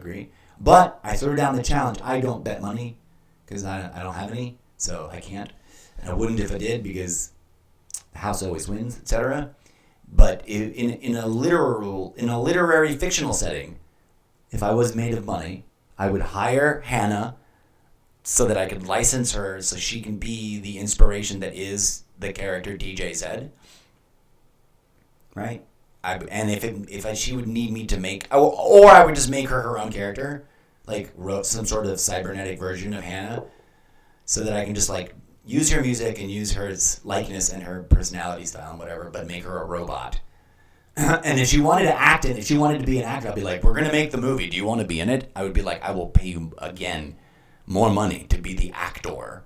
agree. But I threw down the challenge. I don't bet money because I don't have any, so I can't. And I wouldn't if I did because the house always wins, etc. But in a literary fictional setting, if I was made of money, I would hire Hannah so that I could license her so she can be the inspiration that is the character DJ said. Right? She would need me to make, or I would just make her own character, like wrote some sort of cybernetic version of Hannah, so that I can just like use her music and use her likeness and her personality style and whatever, but make her a robot. And if she wanted to act in, if she wanted to be an actor, I'd be like, we're gonna make the movie. Do you want to be in it? I would be like, I will pay you again more money to be the actor.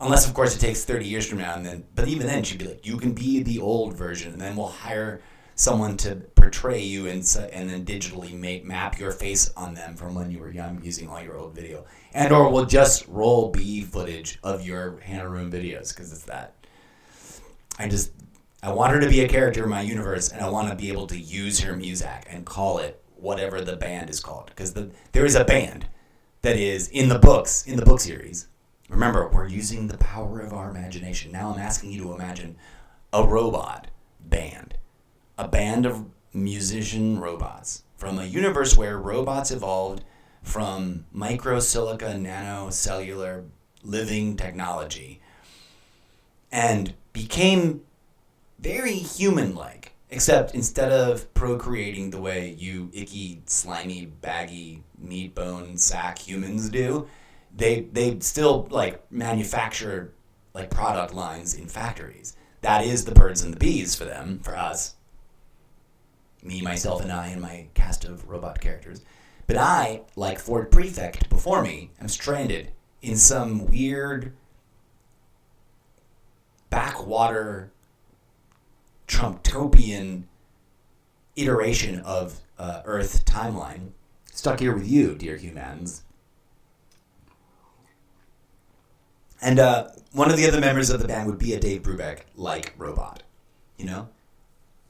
Unless, of course, it takes 30 years from now. But even then, she'd be like, you can be the old version, and then we'll hire someone to portray you and then digitally map your face on them from when you were young using all your old video. And or we'll just roll B footage of your Hannah Room videos, because it's that. I want her to be a character in my universe, and I want to be able to use her music and call it whatever the band is called. Because there is a band that is in the book series. Remember, we're using the power of our imagination. Now I'm asking you to imagine a robot band. A band of musician robots from a universe where robots evolved from microsilica nanocellular living technology and became very human-like, except instead of procreating the way you icky, slimy, baggy, meat bone sack humans do, they still like manufacture like product lines in factories. That is the birds and the bees for them, for us. Me, myself, and I, and my cast of robot characters. But I, like Ford Prefect before me, am stranded in some weird backwater Trump-topian iteration of Earth timeline. Stuck here with you, dear humans. And one of the other members of the band would be a Dave Brubeck-like robot, you know?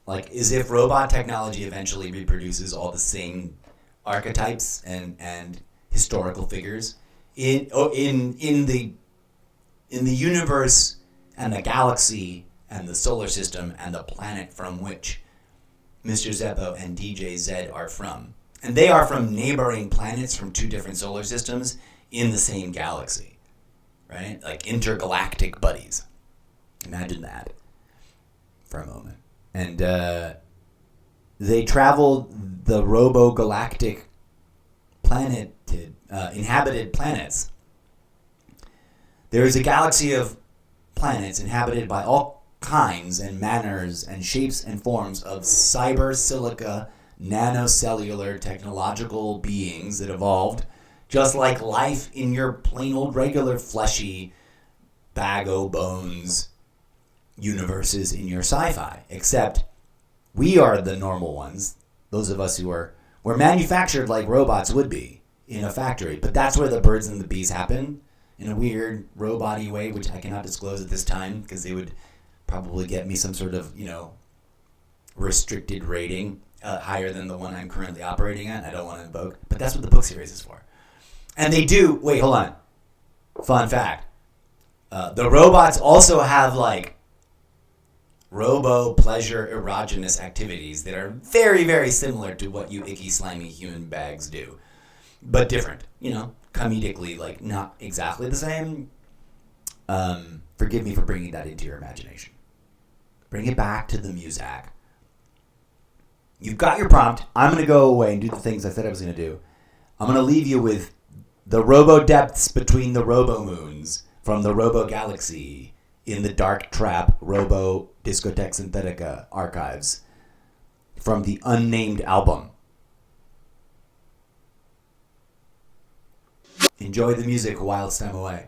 Like, as if robot technology eventually reproduces all the same archetypes and historical figures in the universe and the galaxy and the solar system and the planet from which Mr. Zeppo and DJ Zed are from. And they are from neighboring planets from two different solar systems in the same galaxy, right? Like intergalactic buddies. Imagine that for a moment. And they traveled the robo-galactic inhabited planets. There is a galaxy of planets inhabited by all kinds and manners and shapes and forms of cyber silica nanocellular technological beings that evolved just like life in your plain old regular fleshy bag o' bones universes in your sci-fi, except we are the normal ones, those of us who we're manufactured like robots would be in a factory. But that's where the birds and the bees happen, in a weird robot-y way, which I cannot disclose at this time because they would probably get me some sort of, restricted rating higher than the one I'm currently operating at. I don't want to invoke, but that's what the book series is for. And they do, wait, hold on. Fun fact. The robots also have like robo-pleasure erogenous activities that are very, very similar to what you icky, slimy human bags do. But different, comedically, like not exactly the same. Forgive me for bringing that into your imagination. Bring it back to the music. You've got your prompt. I'm going to go away and do the things I said I was going to do. I'm going to leave you with the robo-depths between the robo-moons from the robo-galaxy in the Dark Trap Robo Discotheque Synthetica archives from the unnamed album. Enjoy the music whilst I'm away.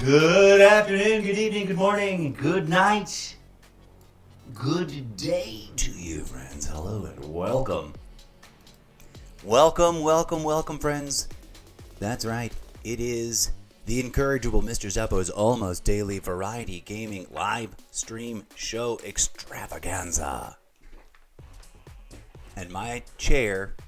Good afternoon, good evening, good morning, good night, good day to you, friends. Hello and welcome. Welcome, friends. That's right. It is the incorrigible Mr. Zeppo's almost daily variety gaming live stream show extravaganza. And my chair